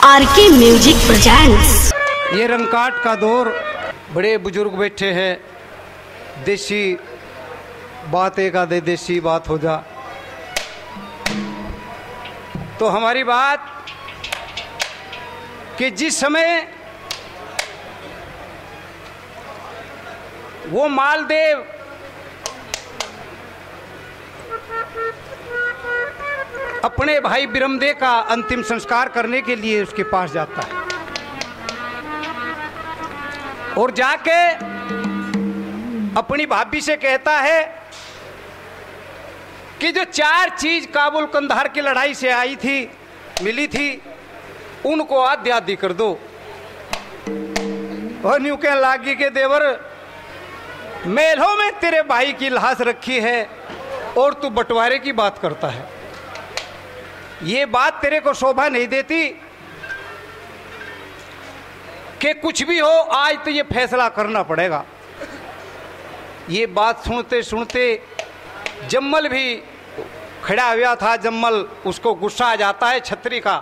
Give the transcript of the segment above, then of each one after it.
RK music presents. ये रंगकाट का दौर, बड़े बुजुर्ग बैठे हैं, देसी बात एक आधे देसी बात हो जा। तो हमारी बात कि जिस समय वो मालदेव अपने भाई बिरमदेव का अंतिम संस्कार करने के लिए उसके पास जाता है और जाके अपनी भाभी से कहता है कि जो 4 चीज काबुल कंधार की लड़ाई से आई थी, मिली थी, उनको आधी आधी कर दो। और न्यू कहने लागी के देवर, मेलों में तेरे भाई की लाश रखी है और तू बंटवारे की बात करता है। ये बात तेरे को शोभा नहीं देती कि कुछ भी हो, आज तो ये फैसला करना पड़ेगा। ये बात सुनते सुनते जम्मल भी खड़ा हुआ था। जम्मल, उसको गुस्सा आ जाता है, छतरी का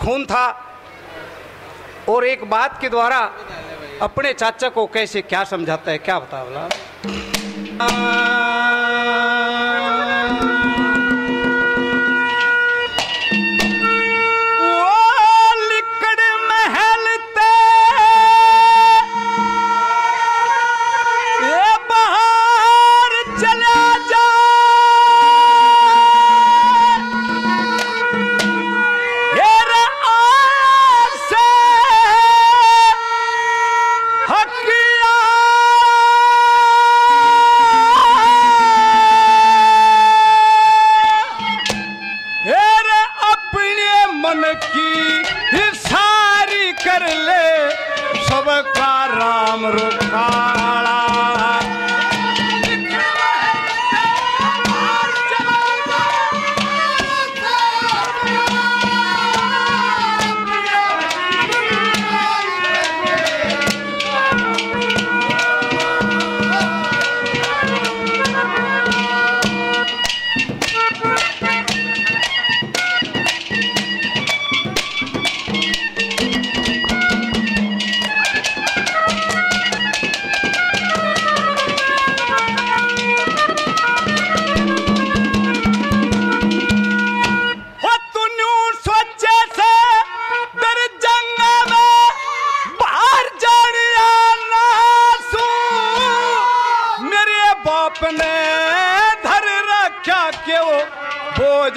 खून था और एक बात के द्वारा अपने चाचा को कैसे क्या समझाता है, क्या बता बोला।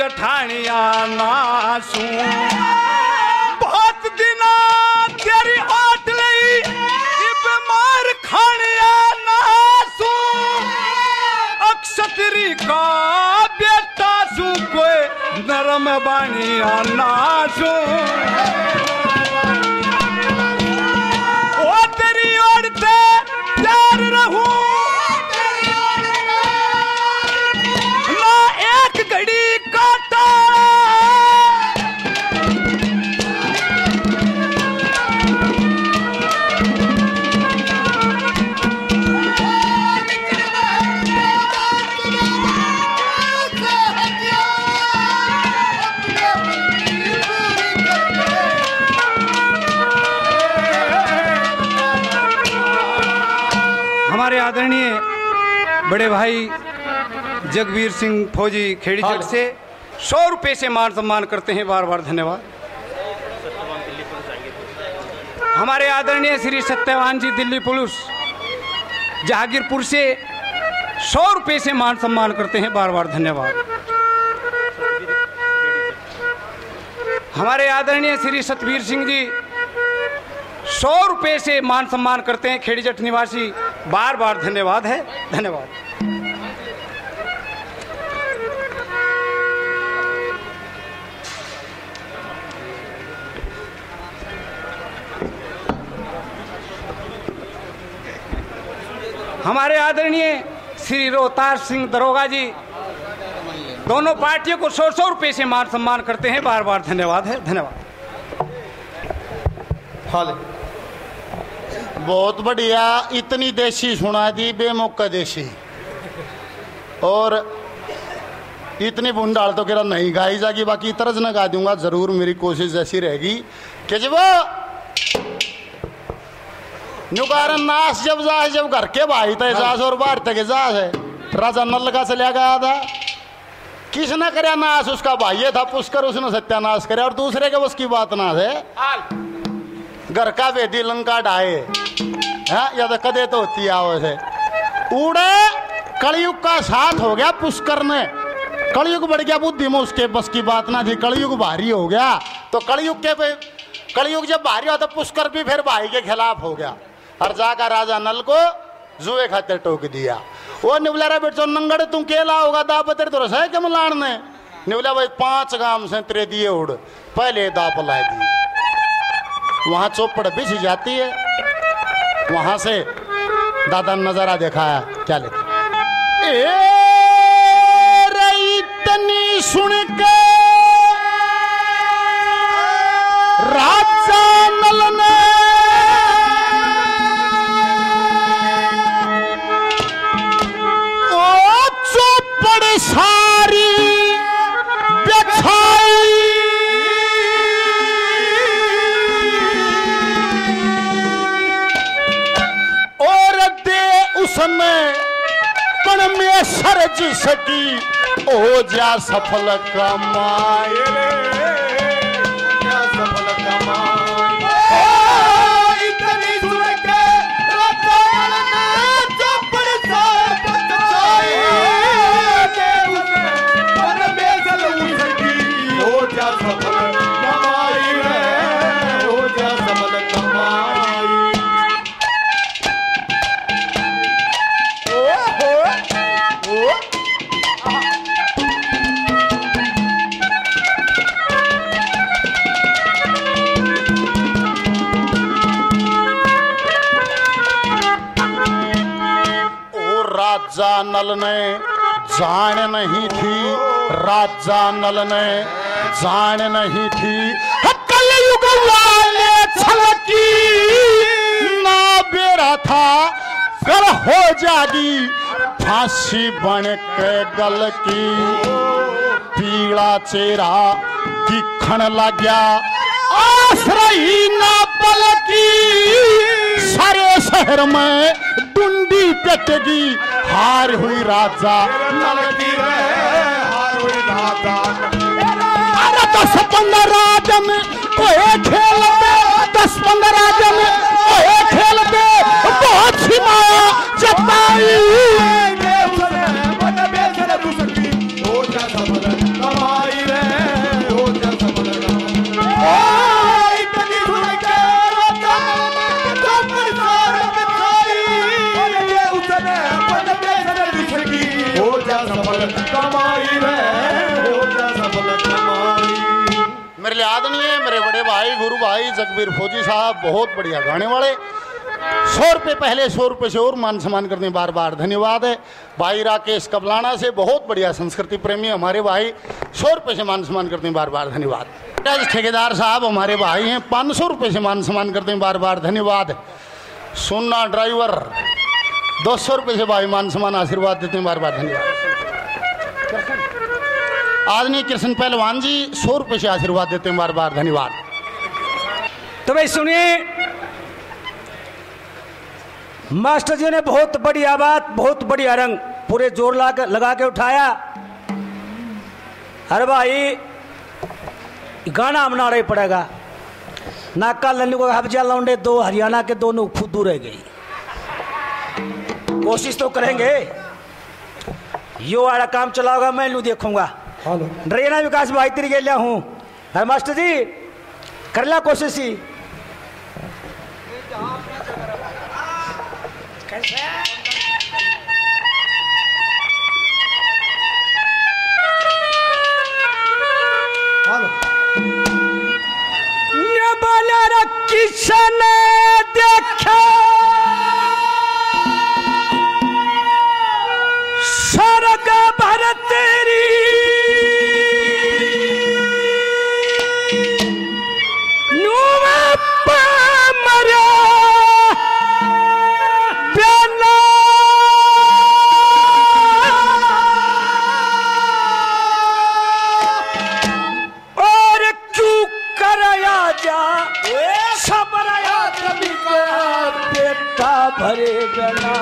ठानिया नासू बहुत दिना तेरी ओट लई बीमार खानिया नासू अक्षत्री का बेटा सू कोई नरम बानिया नासू ओ तेरी ओर से प्यार रहूं ना एक घड़ी हमारे आदरणीय बड़े भाई जगवीर सिंह फौजी खेड़ीजट से 100 रुपये से मान सम्मान करते हैं। बार बार धन्यवाद। हमारे आदरणीय श्री सत्यवान जी दिल्ली पुलिस जहांगीरपुर से 100 रुपये से मान सम्मान करते हैं। बार बार धन्यवाद। हमारे आदरणीय श्री सतवीर सिंह जी 100 रुपये से मान सम्मान करते हैं, खेड़ीजट निवासी। बार बार धन्यवाद है, धन्यवाद। हमारे आदरणीय श्री रोहतार सिंह दरोगा जी दोनों पार्टियों को 100 रुपये से मान सम्मान करते हैं। बार बार धन्यवाद है, धन्यवाद। बहुत बढ़िया, इतनी देसी सुना दी, बेमौका देसी। और इतनी बुन डाल तो कह नहीं गाई जाएगी, बाकी तरज ना गा दूंगा जरूर, मेरी कोशिश ऐसी रहेगी कि जब नुकारन नाश जब घर के भाई थे जास और बाहर तक जास है राजा नल का चलिया गया था। किसने करया नाश? उसका भाई था पुष्कर, उसने सत्यानाश करे और दूसरे के बस की बात ना है। घर का वेदी लंका ढाए या तो कदे तो होती है उड़े। कलयुग का साथ हो गया पुष्कर ने, कलयुग बढ़ गया बुद्धि में, उसके बस की बात ना थी। कलयुग भारी हो गया तो कलयुग जब भारी हुआ तो पुष्कर भी फिर भाई के खिलाफ हो गया और जाकर राजा नल को जुए खाते टोक दिया। वो निवला बेटो नंगड़ तू केला होगा दाप तेरे तो रसा है कमलान ने निवला भाई 5 गांव से तेरे दिए उड़ पहले दाप ला दी। वहां चौपड़ बिछ जाती है, वहां से दादा ने नजारा देखा है क्या लेते इतनी सुन के राजा नल ने ओ चौपड़ सारी बिछाई और दे उसने परमेश्वर जी सकी ओ जा सफल कमाए सफल कमाए। इतनी सुन के राजा ने चौपड़ सारी बिछाई परमेश्वर जी सकी ओ जा सफल कमाई ओ जा सफल कमाई। राजा नल ने जान नहीं थी, राजा नल ने जान नहीं थी कलयुग वाले छलकी ना बेरा था कर हो जागी फांसी बन के गल की। पीला चेहरा दिखण लग गया आश्रही ना पल की। सारे शहर में डुंडी पेटेगी हार हुई राजा नल की हार हुई राजा। अरे 10-15 दिन कोई खेल दे 10-15 दिन कोई खेल दे बहुत सी माया जताई मेरे लिए आदरणीय मेरे बड़े भाई गुरु भाई जगबीर फौजी साहब बहुत बढ़िया गाने वाले। 100 रुपये पहले 100 रुपये से और मान सम्मान करते हैं बार बार धन्यवाद है। भाई राकेश कबलाना से बहुत बढ़िया संस्कृति प्रेमी हमारे भाई 100 रुपये से मान सम्मान करते हैं बार बार धन्यवाद। ठेकेदार साहब हमारे भाई हैं 500 रुपये से मान सम्मान करते हैं बार बार धन्यवाद। सोना ड्राइवर 200 रुपये से भाई मान सम्मान आशीर्वाद देते हैं बार बार धन्यवाद। आदरणीय कृष्ण पहलवान जी 100 रुपये से आशीर्वाद देते हैं बार बार धन्यवाद। तो भाई सुनिए मास्टर जी ने बहुत बढ़िया बात बहुत बढ़िया रंग पूरे जोर लगा के उठाया। अरे भाई गाना हमना रही पड़ेगा नाका लल्लू को हफ्जा लौंडे 2 हरियाणा के दोनों फुद्दू रह गई। कोशिश तो करेंगे यो वाला काम चलाओगा मैं लू देखूंगा डरेना विकास भाई तेरी गेलिया हूँ। अरे मास्टर जी कर ला कोशिश ही किशन देखा स्वर्ग भर तेरी मरा और क्यों कराया जा भरे बिना।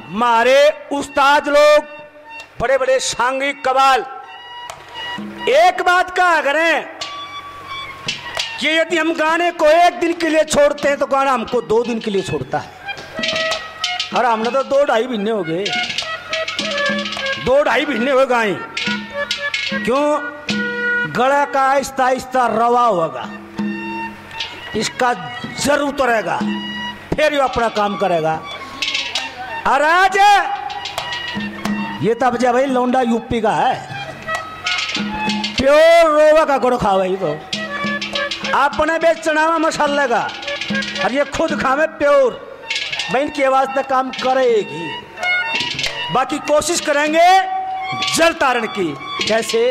हमारे उस्ताद लोग बड़े बड़े सांघिक कबाल एक बात कहा करें कि यदि हम गाने को एक दिन के लिए छोड़ते हैं तो गाना हमको 2 दिन के लिए छोड़ता है। और हमने तो 2-2.5 महीने हो गए, 2-2.5 महीने हो गए। क्यों? गला का आहिस्ता आहिस्ता रवा होगा, इसका जरूर उतरेगा, फिर ये अपना काम करेगा। और आज ये तब जब भाई लौंडा यूपी का है, प्योर रोवा का गुड़ खावे ही तो अपने बेचना मसाले का, और ये खुद खावे प्योर। बहन की आवाज तक काम करेगी, बाकी कोशिश करेंगे जल तारण की। कैसे?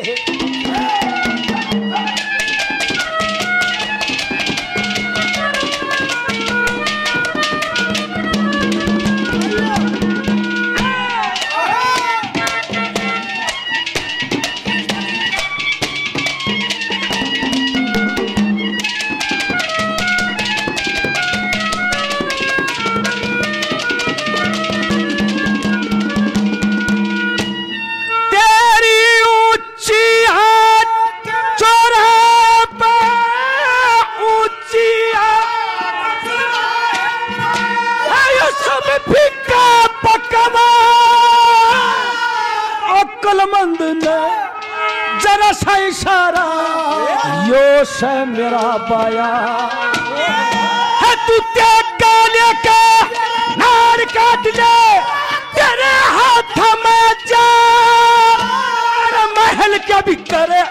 जरा सा इशारा यो से मेरा पाया है, तू गाने का नार काट ले तेरे हाथ में जा, महल क्या भी करे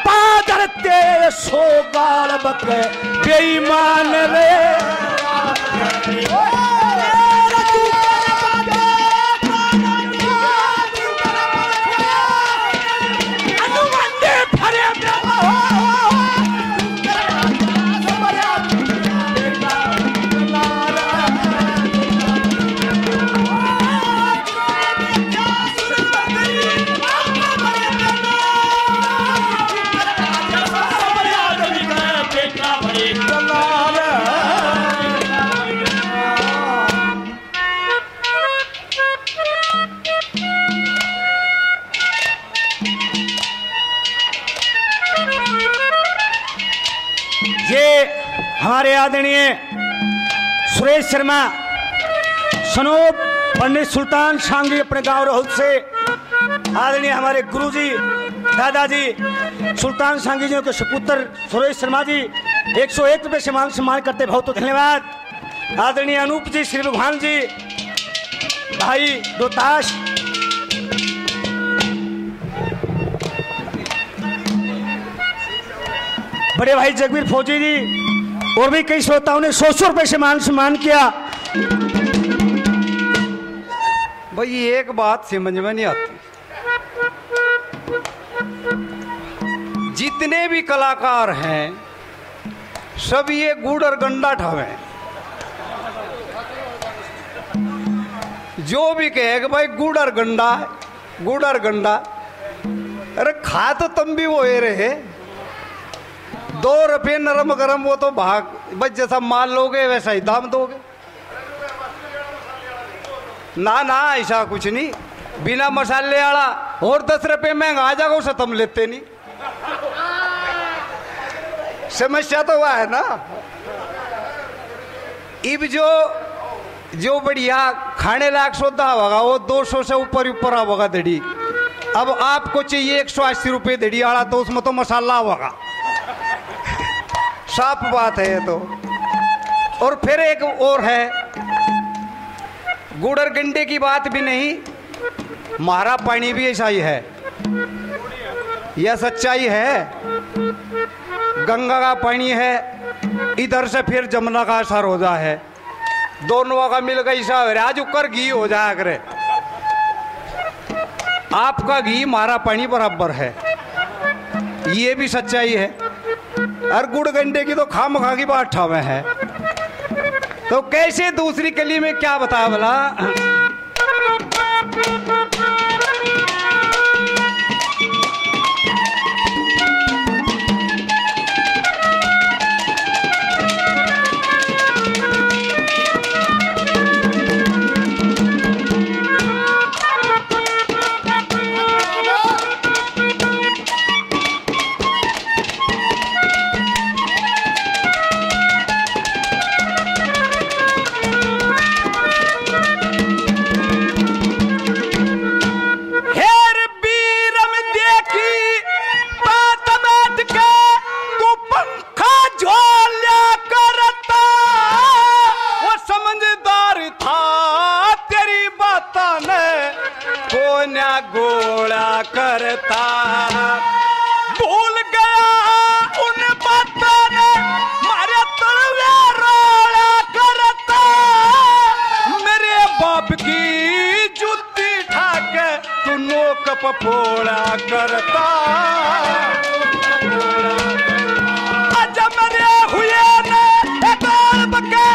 पादर तेरे सोगाल बके बेईमान रे। हमारे आदरणीय सुरेश शर्मा सनोप पंडित सुल्तान सांगी अपने गांव रोहत से, आदरणीय हमारे गुरुजी दादाजी सुल्तान सांगी जी के सुपुत्र सुरेश शर्मा जी 101 रुपये से मान सम्मान करते, बहुत धन्यवाद। आदरणीय अनूप जी, श्री भगवान जी, भाई दोताश, बड़े भाई जगवीर फौजी जी और भी कई श्रोताओं ने 100 रुपए से मान सम्मान किया। भाई एक बात समझ में नहीं आती, जितने भी कलाकार हैं सब ये गुड़ और गंडा ठावे, जो भी कहेगा भाई गुड़ और गंडा, गुड़ और गंडा, अरे खा तो तुम भी वो रहे 2 रुपये नरम गरम, वो तो भाग बस जैसा माल लोगे वैसा ही दाम दोगे। ना ना ऐसा कुछ नहीं, बिना मसाले वाला और 10 रुपये महंगा आ जाएगा उसे तुम लेते नहीं। समस्या तो वह है ना। इब जो बढ़िया खाने लायक सौदा होगा वो 200 से ऊपर होगा दड़ी। अब आपको चाहिए 180 रुपये दड़ी वाला, तो उसमें तो मसाला होगा, साफ बात है ये तो। और फिर एक और है, गुड़ और गंडे की बात भी नहीं, मारा पानी भी ऐसा ही है, यह सच्चाई है। गंगा का पानी है, इधर से फिर जमुना का सरोजा है, दोनों का मिल गई सा आज ऊपर घी हो जाया करे। आपका घी हमारा पानी बराबर है, ये भी सच्चाई है। और गुड़ गंडे की तो खामखा की बात ठावे है, तो कैसे दूसरी कली में क्या बता भला। गोला करता भूल गया उन बातों ने मारे तलवे रोला करता। मेरे बाप की जूती ठाके तू नोक पपोड़ा करता। आज मेरे हुए ने बके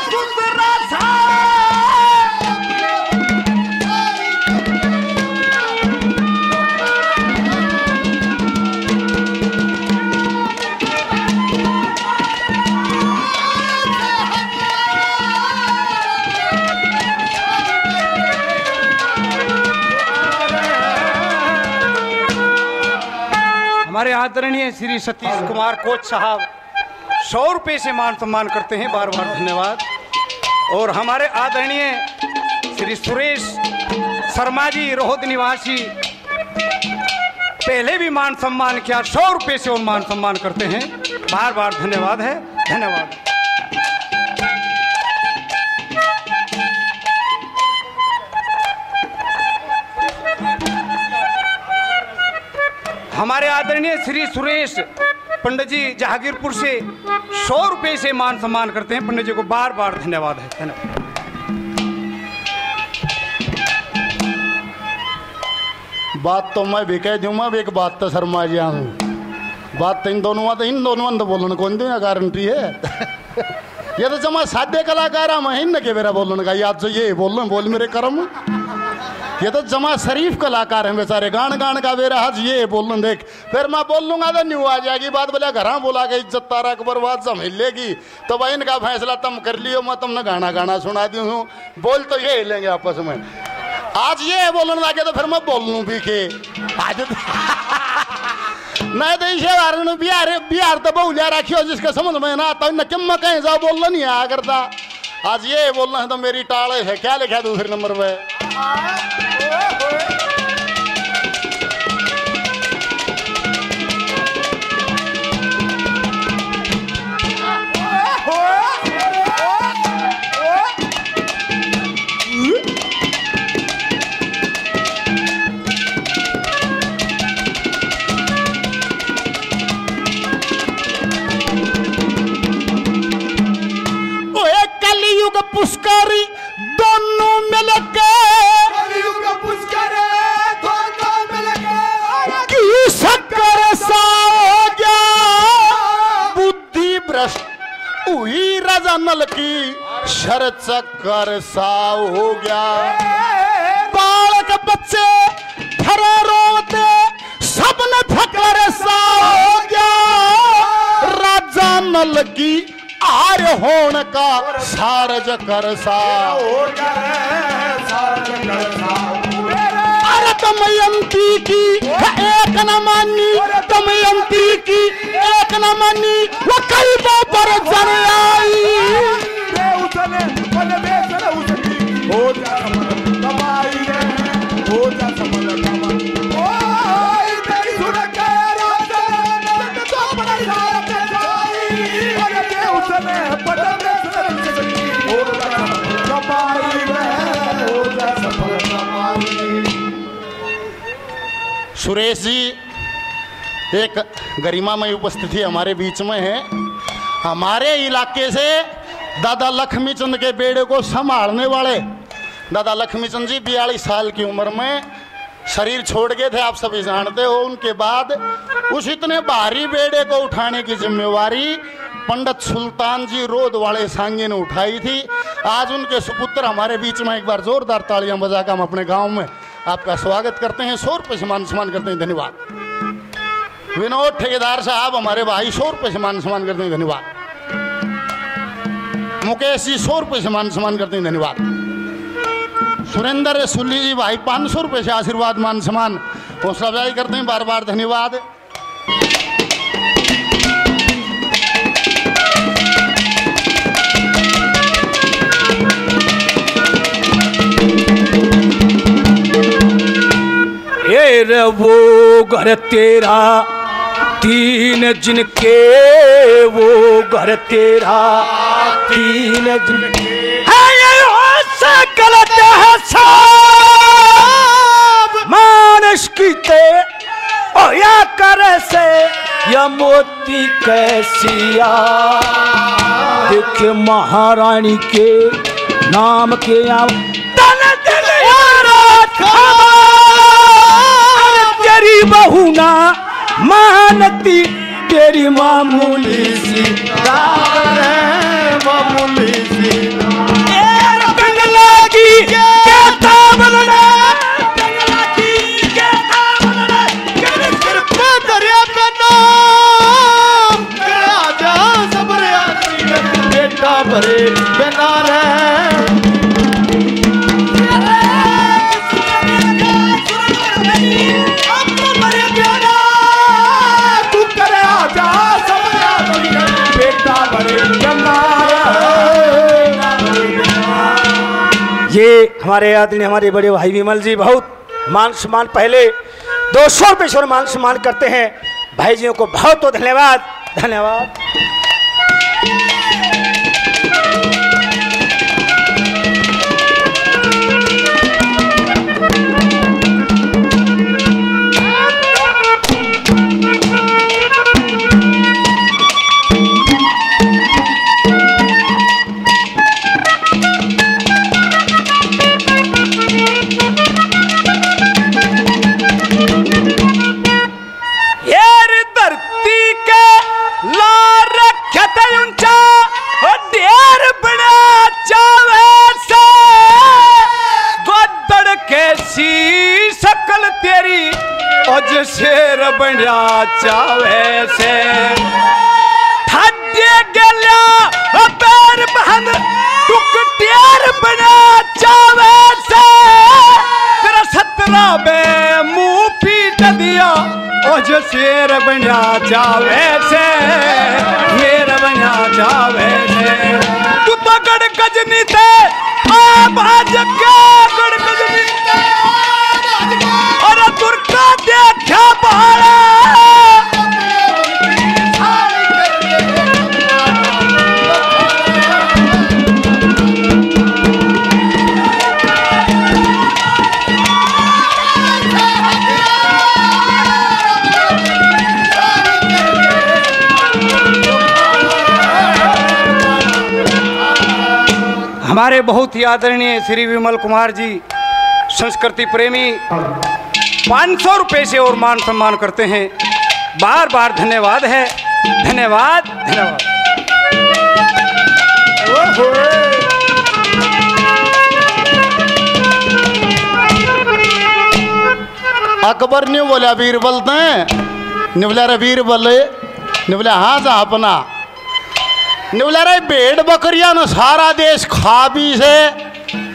सुंदरा था। हमारे आदरणीय श्री सतीश कुमार कोच साहब 100 रुपये से मान सम्मान करते हैं, बार बार धन्यवाद। और हमारे आदरणीय श्री सुरेश शर्मा जी रोहद निवासी पहले भी मान सम्मान किया, 100 रुपये से वो मान सम्मान करते हैं, बार बार धन्यवाद है, धन्यवाद। हमारे आदरणीय श्री सुरेश पंडित जी जहांगीरपुर से 100 रुपये से मान सम्मान करते हैं, पंडित जी को बार बार धन्यवाद है, धन्यवाद। बात तो मैं भी कह दूँ, मैं भी एक बात तो शर्मा जी हूँ, बात तो इन दोनों तो बोलने कौन दूँ गारंटी है। ये तो जमा साध्य कलाकार मैं इन के मेरा बोलने का याद चाहिए, बोल मेरे कर्म। ये तो जमा शरीफ कलाकार हैं बेचारे, गान गान का बेरा हज ये बोलूँ देख, फिर मैं बोल लूंगा तो न्यू आ जाएगी बात, बोले घर बोला के इज्जत तारा के बर्बाद जमीन लेगी, तो भाई इनका फैसला तुम कर लियो, मैं तुमने गाना सुना दी हूँ, बोल तो ये लेंगे आपस में। आज ये बोलने लगे तो फिर मैं बोल लूँ भी के आज नहीं तो इसे बिहार तो बहुलिया रखियो जिसके समझ में ना आता न क्यों मैं कहीं जाओ बोलना नहीं आया करता। आज ये बोलना है तो मेरी टाले है, क्या लिखा दूसरे नंबर पे। पुष्करी दोनों मिलके शक्कर सा हो गया बुद्धि भ्रष्ट हुई राजा नल की शर चक्कर सा हो गया। बालक बच्चे खरे रोते सबने फकर सा हो गया। राजा नल की आर होने का सारज कर सा अरे दमयंती की एक न मानी, दमयंती की एक न मानी, वो कई पर जन आई। हो जा कमाई हो जा सुरेश जी एक गरिमामय उपस्थिति हमारे बीच में है। हमारे इलाके से दादा लक्ष्मीचंद के बेड़े को संभालने वाले दादा लक्ष्मीचंद जी 42 साल की उम्र में शरीर छोड़ गए थे, आप सभी जानते हो। उनके बाद उस इतने भारी बेड़े को उठाने की जिम्मेवारी पंडित सुल्तान जी रोद वाले सांगे ने उठाई थी। आज उनके सुपुत्र हमारे बीच में, एक बार जोरदार तालियां बजाकर हम अपने गांव में आपका स्वागत करते हैं, 100 रुपये से मान सम्मान करते हैं, धन्यवाद। विनोद ठेकेदार साहब हमारे भाई 100 रुपये से मान सम्मान करते हैं, धन्यवाद। मुकेश जी 100 रुपये से मान सम्मान करते हैं, धन्यवाद। सुरेंद्र सुल्ली जी भाई 500 रुपये से आशीर्वाद मान सम्मान हौसला अफजाई करते हैं, बार बार धन्यवाद। ये रे वो घर तेरा 3 जिनके, वो घर तेरा 3 जिनके है, ये से गलत है सब मानस कीते ओ या करे से या मोती कैसिया। देखे महारानी के नाम के तेरी बहू ना मानती, तेरी मामूली सी मामूली सी बंगला की क्या बनना, बंगला की क्या बनना, सिर पे दरिया पे नाम राजा सबरे बेटा भरे बिना रे। ये हमारे आदरणीय हमारे बड़े भाई विमल जी बहुत मान सम्मान, पहले 200 रुपये से मान सम्मान करते हैं। भाई जियों को बहुत बहुत धन्यवाद, धन्यवाद। शेर बना चावे से ठड्डे गलिया पैर बहन टुक टेर बना चावे से, तेरा 17 में मुंह पीट दिया ओ जो शेर बना चावे से, शेर बना चावे से। तू तो गड़ गजनी थे आ बाज के गड़ गजनी और दुर्गा देखा पहाड़ा। हमारे बहुत ही आदरणीय श्री विमल कुमार जी संस्कृति प्रेमी 500 रुपये से और मान सम्मान करते हैं, बार बार धन्यवाद है, धन्यवाद धन्यवाद। अकबर ने बोला बीरबल ने, ने बोला रे बीरबल, ने बोला हाँ जा अपना, ने बोला रे भेड़ बकरियां न सारा देश खा भी से,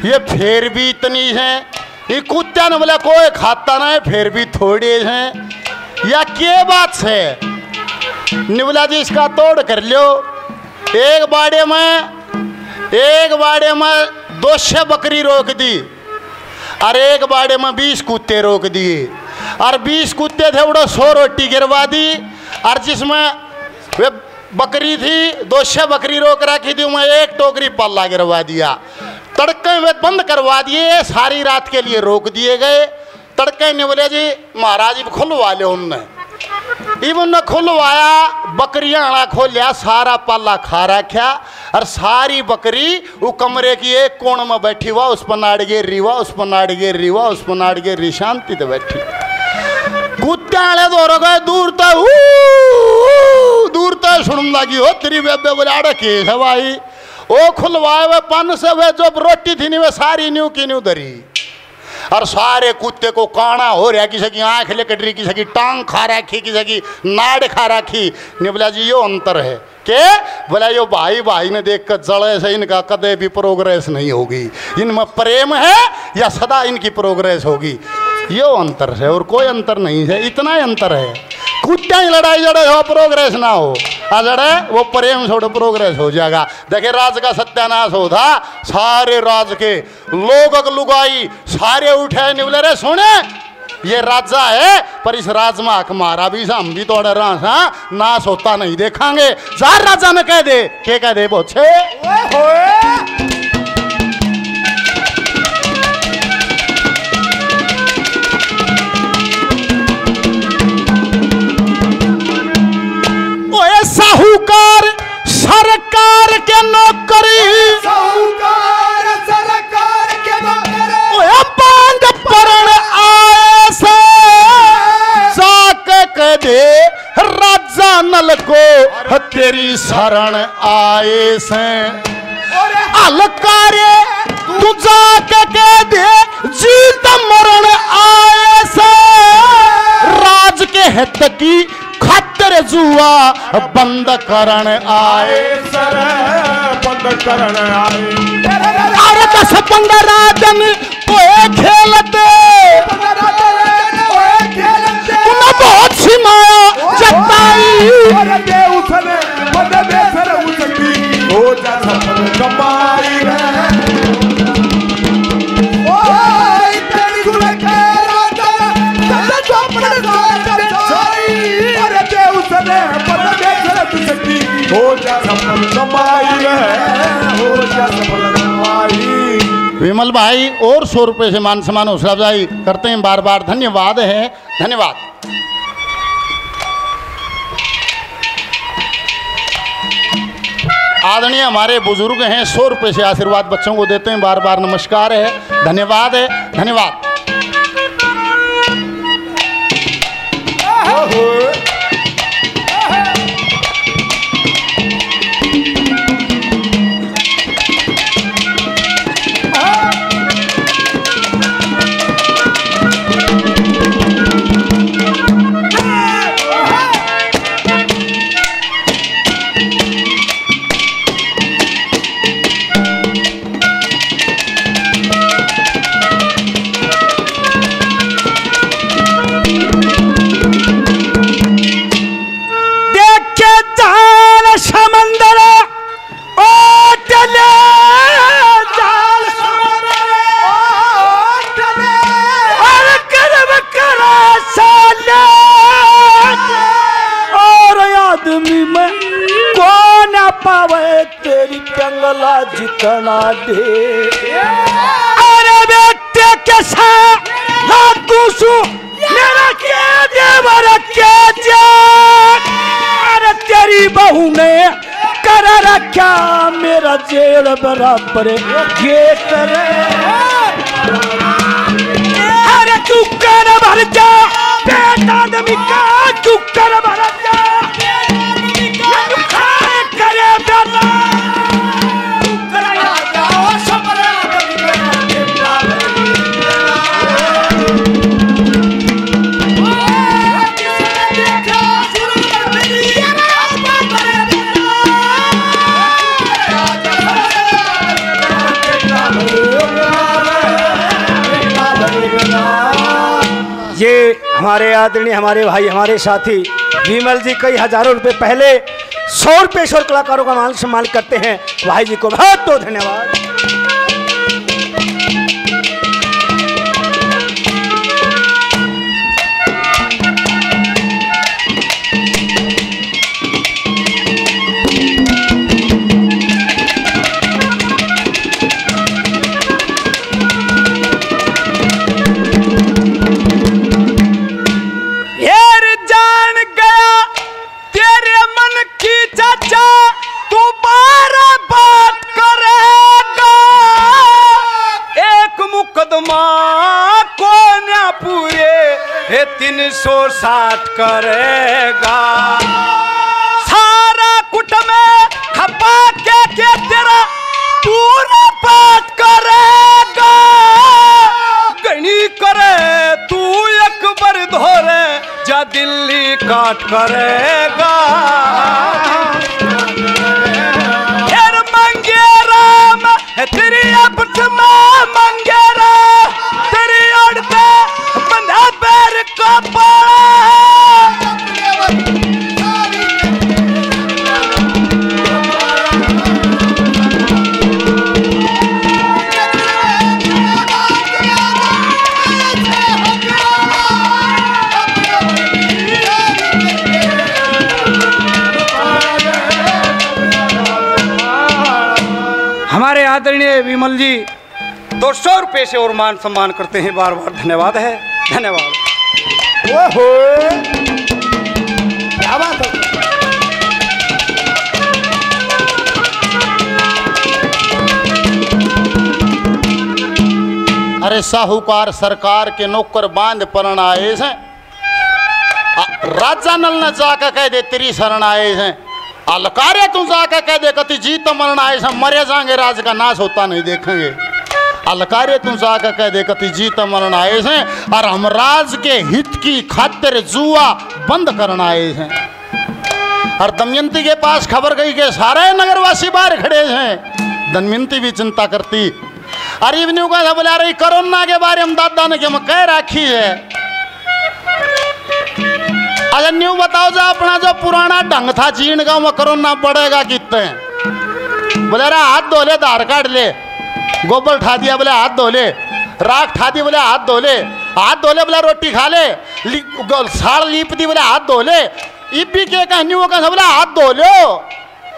ये फिर भी इतनी है। ये कुत्ता ने बोला कोई खाता ना है फिर भी थोड़े हैं, या क्या बात है। निवला जी इसका तोड़ कर लो। एक बाड़े में 200 बकरी रोक दी और एक बाड़े में 20 कुत्ते रोक दिए, और 20 कुत्ते थे उड़ो 100 रोटी गिरवा दी, और जिसमें वे बकरी थी 200 बकरी रोक रखी थी मैं 1 टोकरी पल्ला गिरवा दिया। तड़के में बंद करवा दिए, सारी रात के लिए रोक दिए गए। तड़के ने बोले जी महाराज इब खुलवा ले उनने। इब उनने खुलवाया, बकरियां आला खोलिया, सारा पाला खा रखा और सारी बकरी वो कमरे की एक कोण में बैठी हुआ, उस पर नाड़ गे रीवा, उस पर नाड़ गे रीवा, उस पर नाड़ गे री, शांति तो बैठी। कुत्ते आले दौड़ गए दूर तक, दूर तक सुन लगी हो तेरी बेबे बोले आड़े केस है भाई। ओ खुलवाए वे पन से वे जो रोटी थी नहीं वे सारी न्यू की न्यू धरी और सारे कुत्ते को काना हो रहा, किसी की आंख लेकर रही, किसी की टांग खा रखी, किसी की नाड़ खा रखी। ने बोला जी यो अंतर है के बोला यो भाई भाई ने देख कर जड़े से इनका कदे भी प्रोग्रेस नहीं होगी, इनमें प्रेम है या सदा इनकी प्रोग्रेस होगी, यो अंतर है और कोई अंतर नहीं है, इतना ही अंतर है। कुत्ते ही लड़ाई जड़े हो प्रोग्रेस ना हो, अजड़े वो प्रेम छोड़ो प्रोग्रेस हो जाएगा। देखे राज का सत्यानाश हो था, सारे राज के लोग लुगाई सारे उठे नहीं बोले रे सुने ये राजा है पर इस राज में हक मारा भी हम भी तोड़े रहा नाश होता नहीं देखांगे। जार राजा में कह दे के कह दे बोछे साहूकार सरकार के नौकरी, साहूकार सरकार के नौकरी, बांध परण आए से जाके कह दे राजा नल को तेरी शरण आए से। अलकारे तू जाके कह दे जीत मरण आए से, राज के हित की खातिर जुआ बंद करण आए सर, बंद करण आए। अरे 10-15 दिन कोई खेलते उन्हें बहुत सी माया जताई, उसने बदले सर उसकी हो जा सफल कमाई हो जा सफल कमाई हो जा सफल कमाई। विमल भाई और 100 रुपये से मान सम्मान हौसला अफजाई करते हैं बार बार, धन्यवाद है, धन्यवाद। आदरणीय हमारे बुजुर्ग हैं, 100 रुपये से आशीर्वाद बच्चों को देते हैं बार बार, नमस्कार है, धन्यवाद है, धन्यवाद। जितना दे अरे बेटे के साथ लागूसु मेरा क्या देवर क्या जान, अरे तेरी बहू ने कर रखा मेरा जेल बराबर ये करे। अरे तू कर भर जा बेटा आदमी का, तू कर भर जा करे बेटा ये हमारे आदरणीय हमारे भाई हमारे साथी विमल जी कई हजारों रुपए पहले 100 रुपये शोर कलाकारों का मान सम्मान करते हैं, भाई जी को बहुत बहुत धन्यवाद। 360 करेगा। सारा कुट में खपा के तेरा पूरा पाठ करेगा। गणी करे तू एक बार धोरे जा दिल्ली काट करेगा। फिर मंगे राम तेरी अपच में मंगे राम तेरी ओढ़ते बंधा पैर को पड़ा। हमारे आदरणीय विमल जी 200 रुपये से और मान सम्मान करते हैं। बार बार धन्यवाद है। धन्यवाद। ओहो क्या बात है। अरे साहूकार सरकार के नौकर बांध परण आए हैं। राजा नल न जाकर कह दे तेरी शरण आए हैं। अलकारे तू जाकर कह दे कति जीत मरण आए हैं। मरे जाएंगे राज का नाश होता नहीं देखेंगे। अलकारे तू जाकर कह दे कति जीत मरण आए हैं। और हम राज के हित की खातिर जुआ बंद करना आए हैं। और दमयंती के पास खबर गई कि सारे नगरवासी बाहर खड़े हैं। दमयंती भी चिंता करती। अरे इवन्यू का बोला रही कोरोना के बारे में दादा ने क्या कह राखी है। अच्छा न्यू बताओ जा अपना जो पुराना ढंग था जीण का वो कोरोना बढ़ेगा कितने। बोले रहा हाथ धो ले आधार कार्ड ले गोबर ठा दिया बोले हाथ धो ले राख ठा दी बोले हाथ धो ले बोले रोटी खा ले साड़ लीप दी बोले हाथ धो ले इबी के कहन्यू का बोले हाथ धो लो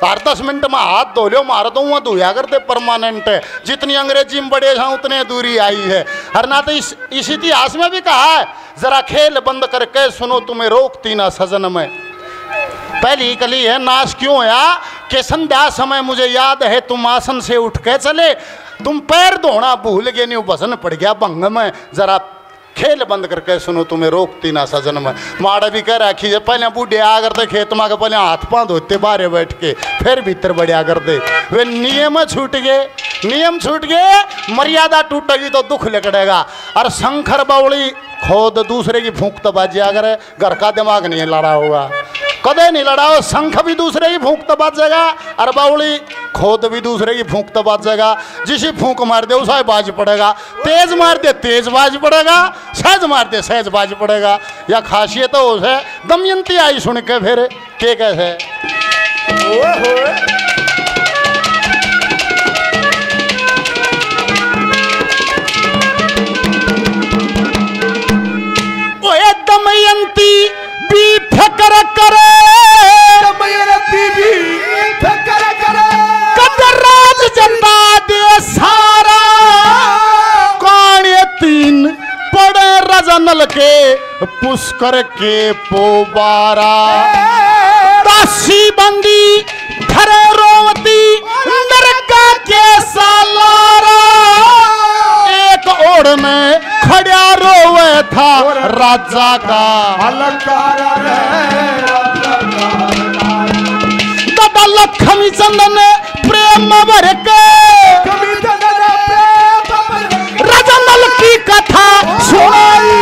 10 मिनट में हाथ धो लो मार दो वहाँ धोया करते परमानेंट है। जितनी अंग्रेजी में बड़े जाऊँ उतने दूरी आई है। हर ना तो इस इतिहास में भी कहा है जरा खेल बंद करके सुनो तुम्हें रोकती ना सजन में। पहली कली है नाश क्यों होया कि संध्या समय मुझे याद है तुम आसन से उठ के चले तुम पैर धोना भूल गए नहीं भजन पड़ गया भंग में। जरा खेल बंद करके सुनो तुम्हें रोकती ना सजन में। माड़ा भी कह रखी है पहले बूढ़े आ करते खेत में पहले हाथ पाँव धोते बाहर बैठ के फिर भीतर बढ़िया करते। वे नियम छूट गए मर्यादा टूटेगी तो दुख लिकड़ेगा। और शंकर बावली खोद दूसरे की फूंक तबाजी अगर घर का दिमाग नहीं लड़ा होगा कदे नहीं लड़ा हो। शंख भी दूसरे की फूंक तबाजेगा और बावली खोद भी दूसरे की फूंक तबाजेगा। जिसे फूंक मार दे उसे बाज पड़ेगा। तेज मार दे तेज बाज पड़ेगा सहज मार दे सहज बाज पड़ेगा। या खासियत तो उसे दमयंती आई सुन के फिर के कैसे दमयंती भी फिक्र करे कदर राज जता दे सारा। कौन ये 3 पड़े रजनल के पुष्कर के पोबारा। दासी बंदी धरे रोवती नरका के सालारा। एक ओढ़ में खड़ा रोवे था राजा का दादा लक्ष्मी चंदन प्रेम भर के राजा नल की कथा सुनाई।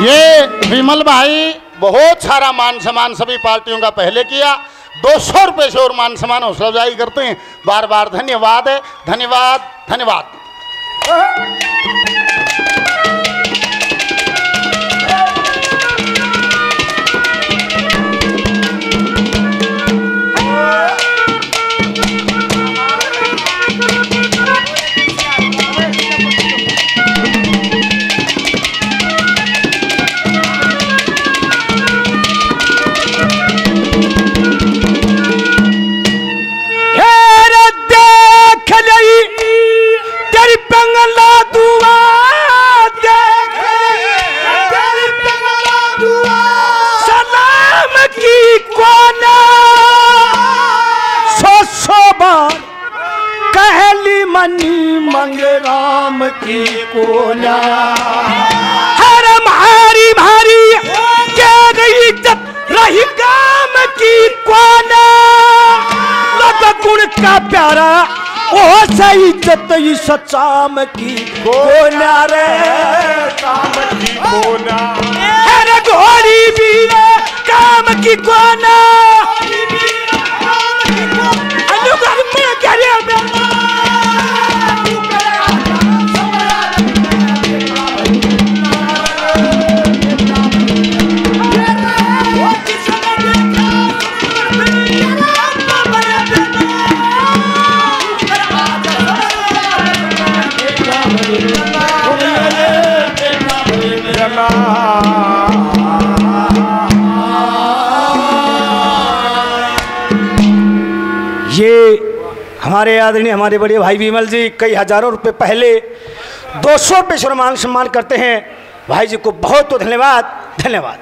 ये विमल भाई बहुत सारा मान सम्मान सभी पार्टियों का पहले किया। 200 रुपये से और मान सम्मान हौसला अफजाई करते हैं। बार बार धन्यवाद है। धन्यवाद धन्यवाद। तेरी पंगल मनी मंगे राम की कोना। हर मारी भारी क्या गई इज्जत रही काम की कोना। लग गुण का प्यारा ओ सही इज्जत सचाम की कोना रे काम की कोना। अरे घोड़ी भी काम की कोना। अनुगर में करे ये हमारे आदरणीय हमारे बड़े भाई विमल जी कई हजारों रुपए पहले 200 पे सम्मान करते हैं। भाई जी को बहुत बहुत धन्यवाद।